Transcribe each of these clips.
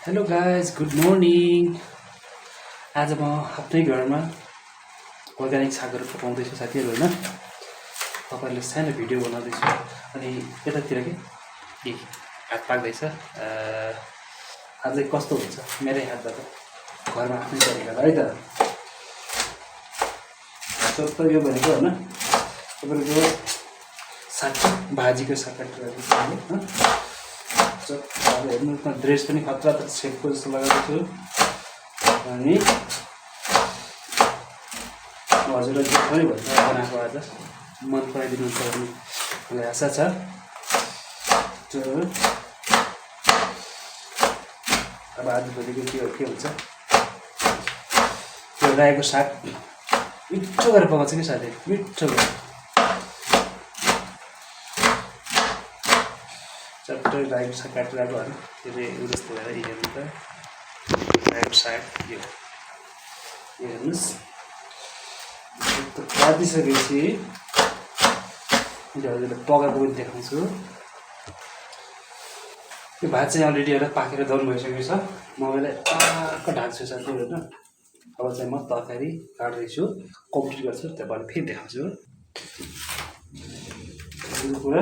Hello guys good morning. आज म आफ्नै घरमा अर्ग्यानिक सागहरू पकाउँदैछु साथीहरू होइन। तपाईँहरूले सानो भिडियो बनाउँदैछु अनि यतातिर के भात पाक्दैछ। आज चाहिँ कस्तो हुन्छ मेरै हातबाट घरमा आफ्नै तरिकाले है त। त यो भनेको होइन तपाईँको साग भाजीको साग काटेर अब हेर्नु त ड्रेस पनि खतरा त सेपको जस्तो लगाएको छु अनि हजुरलाई के पनि भन्छ बनाएको आज मन पराइदिनुहुन्छ भन्ने मलाई आशा छ। अब आजभोलिको के हुन्छ त्यो रायोको साग मिठो गरेर पकाउँछ कि साथी, मिठो गरेर चट्टै रायोको साग काटेर आएको होइन त्यसले उ जस्तो भएर हेर्नु त रायोको साग यो हेर्नुहोस् काटिसकेपछि हजुरलाई पकाएको पनि देखाउँछु। यो भात चाहिँ अलरेडी एउटा पाकेर दम भइसकेको छ। म यसलाई टक्क ढाक्छु साथीहरू होइन। अब चाहिँ म तरकारी काट्दैछु, कम्प्लिट गर्छु, त्यहाँबाट फेरि देखाउँछु। पुरा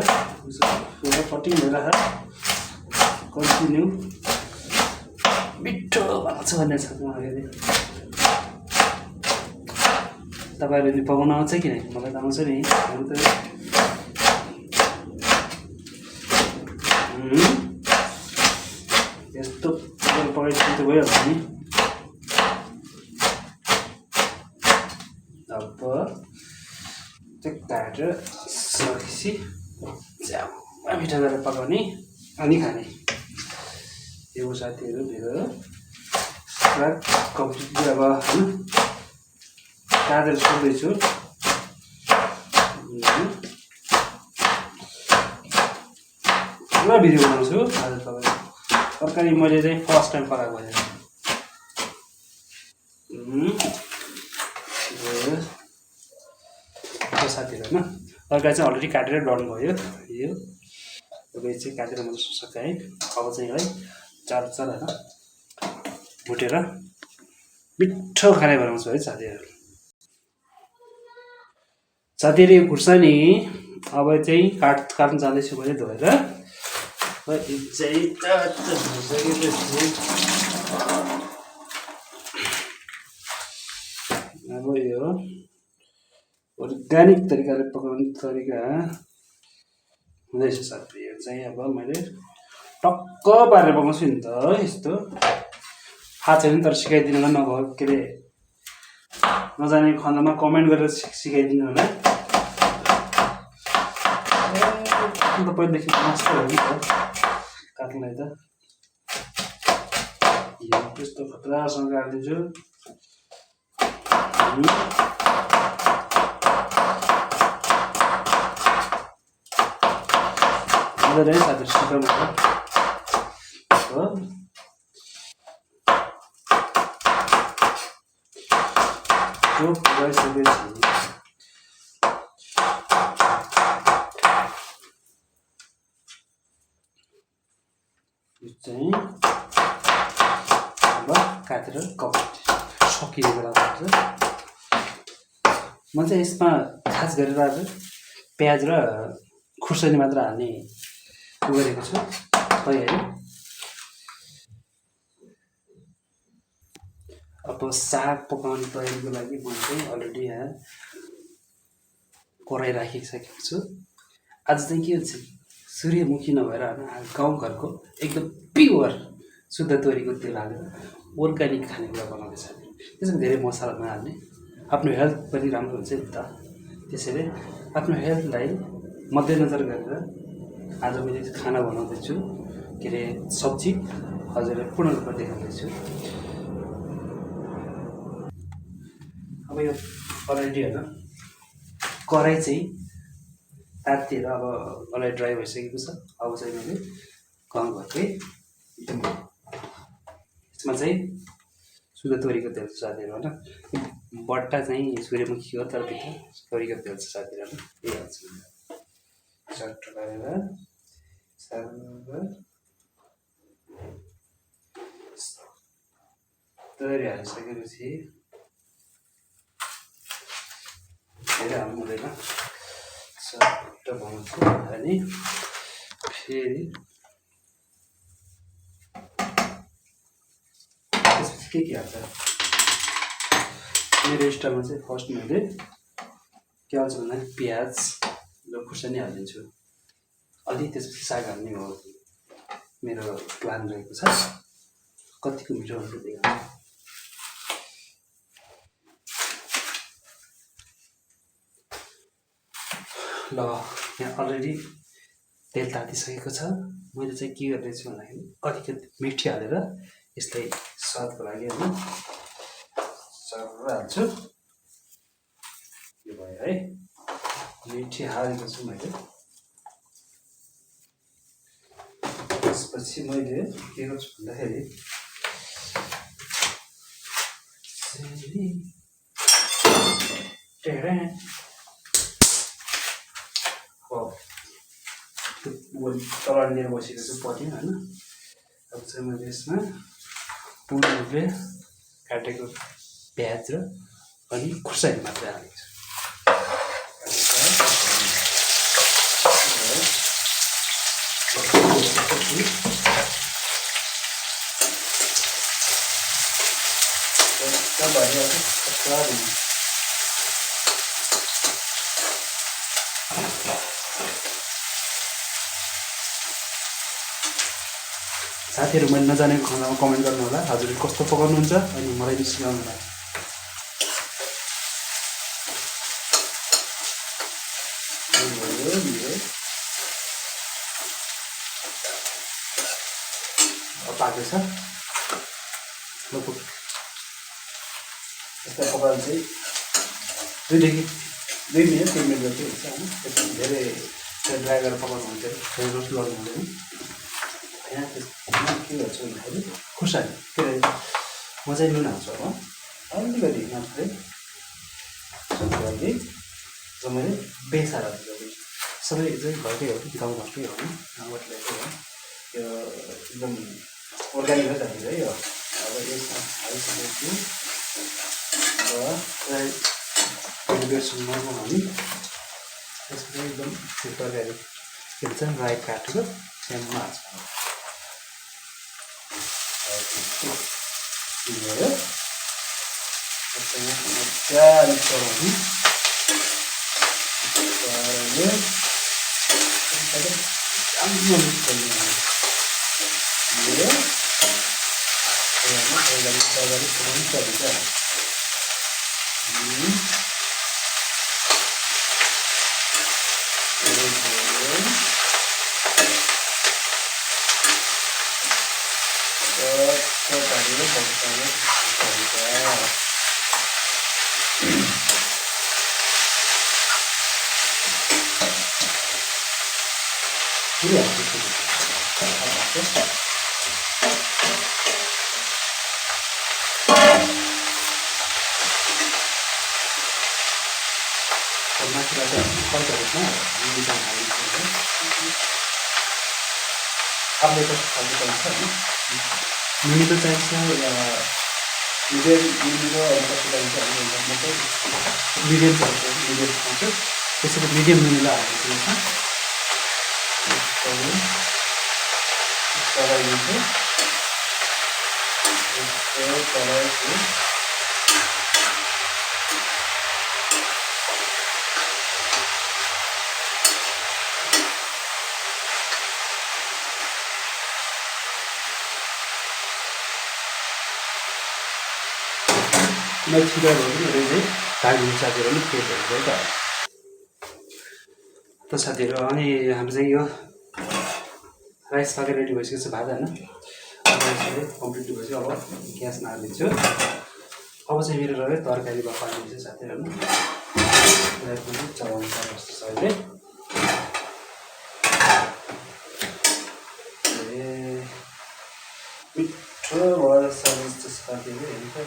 कटिङ भइरहेको कन्टिन्यू मिठो भएको छ भन्ने छ मलाई। तपाईँहरूले नि पकाउन आउँछ कि नै? मलाई त आउँछ नि। अरू त यस्तो पकाइदिनु त भइहाल्छ नि। अब चाहिँ काटेर सकेपछि ज्याम्मा मिठो गरेर पकाउने अनि खाने यो साथीहरू। मेरो पुरा कम्प्लिटली अब होइन काटेर सोध्दैछु। पुरा भिडियो बनाउँछु आज तपाईँको तरकारी मैले चाहिँ फर्स्ट टाइम पकाएको होइन। साथीहरू होइन तरकारी चाहिँ अलरेडी काटेर डन भयो। यो तपाईँ चाहिँ काटेर मैले सकाएँ। अब चाहिँ है चार होइन भुटेर मिठो खाने बनाउँछु है साथीहरू। साथीहरू यो खुर्सानी अब चाहिँ काट्न जाँदैछु मैले धोएर। अब यो अर्ग्यानिक तरिकाले पकाउने तरिका हुँदैछ साथीहरू चाहिँ। अब मैले टक्क पारेर पकाउँछु नि त यस्तो। थाहा छैन तर सिकाइदिनु होला, नभए के अरे नजाने खण्डमा कमेन्ट गरेर सिकाइदिनु होला। पहिलेदेखि मास्टर हो नि त काट्नुलाई त। यो त्यस्तो खतरासँग काटिदिन्छु। मजाले साथीहरू सिकाउनु हो। त्यो भइसकेपछि चाहिँ अब काटेर कम्प्लिट सकिने बेला हुन्छ। म चाहिँ यसमा खास गरेर आज प्याज र खुर्सानी मात्र हाल्ने उ गरेको छु तयारी। अब साग पकाउने तयारीको लागि म चाहिँ अलरेडी यहाँ कराई राखिसकेको छु। आज चाहिँ के हुन्छ सूर्यमुखी नभएर गाउँघरको एकदम प्योर शुद्ध तोरीको तेल हालेर अर्ग्यानिक खानेकुरा बनाउँदैछ। त्यसमा धेरै मसला नहाल्ने, आफ्नो हेल्थ पनि राम्रो हुन्छ नि त। त्यसैले आफ्नो हेल्थलाई मध्यनजर गरेर आज मैले खाना बनाउँदैछु। के अरे सब्जी हजुरलाई पूर्ण रूपमा देखाउँदैछु। अब यो अलरेडी होइन कराई चाहिँ तातिएर अब अलरेडी ड्राई भइसकेको छ। अब चाहिँ मैले गाउँघरकै यसमा चाहिँ शुद्ध तोरीको तेल छ साथीहरू होइन। बट्टा चाहिँ सूर्यमुखी हो तर भित्र तोरीको तेल छ साथीहरू होइन। यही हाल्छु चट्ट गरेर तयारी हालिसकेपछि धेरै हाल्नु हुँदैन चट्ट बनाउँछु अनि फेरि त्यसपछि के हाल्छ मेरो स्टाइलमा चाहिँ फर्स्ट मैले के हाल्छु भन्दा प्याज र खुर्सानी हालिदिन्छु अलि त्यसपछि साग हाल्ने हो मेरो प्लान रहेको छ कतिको मिठो हुन्छ त्यही ल यहाँ अलरेडी तेल तातिसकेको छ मैले चाहिँ के गर्दैछु भन्दाखेरि अलिकति मिठी हालेर यसलाई स्वादको लागि होइन चर्र हाल्छु यो भयो है मिठी हालेको छु मैले त्यसपछि मैले के गर्छु भन्दाखेरि तल लिएर बसेको छु पट्टि होइन अब चाहिँ मैले यसमा पूर्ण रूपले काटेको प्याज र अनि खुर्सानी मात्रै हालेको छु साथीहरू मैले नजानेको खानामा कमेन्ट गर्नु होला हजुरले कस्तो पकाउनुहुन्छ अनि मलाई पनि सिकाउनु होला पाकेछ लगभग यसलाई पकाउनु चाहिँ 2 मिनट 3 मिनट जति हुन्छ होइन त्यसमा धेरै ड्राई गरेर पकाउनु हुन्छ धेरै रोस्ट गर्नु हुँदैन यहाँ त्यसमा के गर्छु भन्दाखेरि खुर्सानी के अरे म चाहिँ नुन हाल्छु अब अलिकति मात्रै लागि र मैले बेसार हाल्छु सबै चाहिँ घरकै हो गाउँघरकै हो गाउँघरलाई चाहिँ हो यो एकदम अर्ग्यानिक हो जान्छ है यो अब यसमा हालिसकेपछि र बेडसम्म नर्मल त्यसपछि एकदम त्यो तरकारी के भन्छ राई काटेर स्याममा हाल्छ भयो मजाले चलाउनु आपले कस्तो खालको चाहिन्छ मिनी त चाहिन्छ मिडियम मिनीको कस्तो चाहिन्छ मिडियम चाहिन्छ मिडियम खान्छ त्यसरी मिडियम मिनीलाई हालिदिन्छ चलाइदिन्छु चलाइदिन्छु छिटो भयो भने चाहिँ ढाकिदिनु साथीहरू पनि पेटहरू चाहिँ त साथीहरू अनि हाम्रो चाहिँ यो राइस पाकेर रेडी भइसकेको छ भात होइन कम्प्लिट भएपछि अब ग्यासमा हालिदिन्छु अब चाहिँ मेरो रह्यो तरकारीमा पालिदिन्छु साथीहरू पनि चलाउनु पर्छ जस्तो छ अहिले मिठो भएर सर्भिस साथीहरू हेर्नु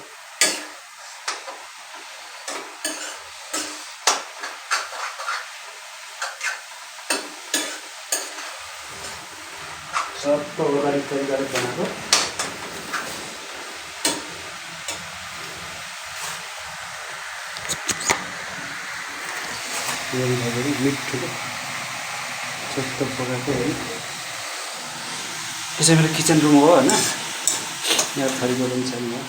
सबको अर्ग्यानिक तरिकाले बनाएको वरिपरि मिठो चट्ट पकाएको है। यसै मेरो किचन रुम हो होइन, यहाँ थरीको पनि छ नि।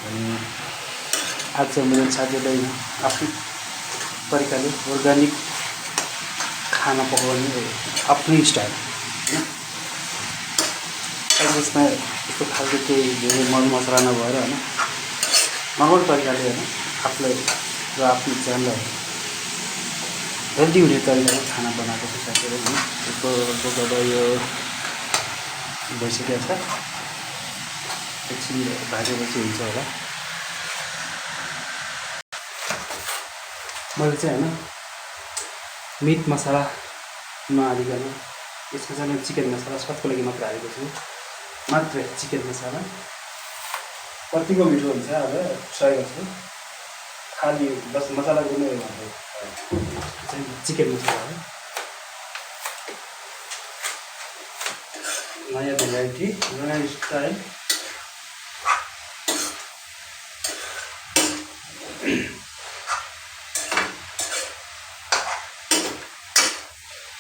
अनि आज चाहिँ मेरो साथीलाई आफ्नै तरिकाले अर्ग्यानिक खाना पकाउने आफ्नै स्टाइल होइन। त्यसमा यस्तो खालको केही धेरै मरमसला नभएर होइन, नर्मल तरिकाले होइन, आफूलाई र आफ्नो ज्यानलाई हेल्दी हुने तरिकाले खाना बनाएको छ साथीहरू होइन। त्यसको जब यो भइसकेको छ, एकछिन भाजेपछि हुन्छ होला। मैले चाहिँ होइन मिट मसला नहालिकन यसमा चाहिँ चिकन मसला स्वादको लागि मात्र हालेको छु, मात्रै चिकन मसला। कतिको मिठो हुन्छ अब ट्राई गर्छु। खालि बस मसला गुन्दै चाहिँ चिकन मसला हो, नयाँ भेराइटी नयाँ style.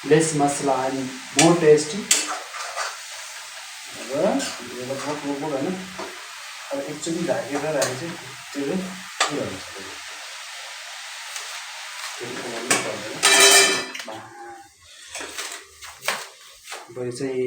Lace masala and more tasty. अब यसलाई बहुत होइन, अब एकचोटि ढाकेर राखेको चाहिँ त्यो चाहिँ के हुन्छ पर्दैन। अब यो चाहिँ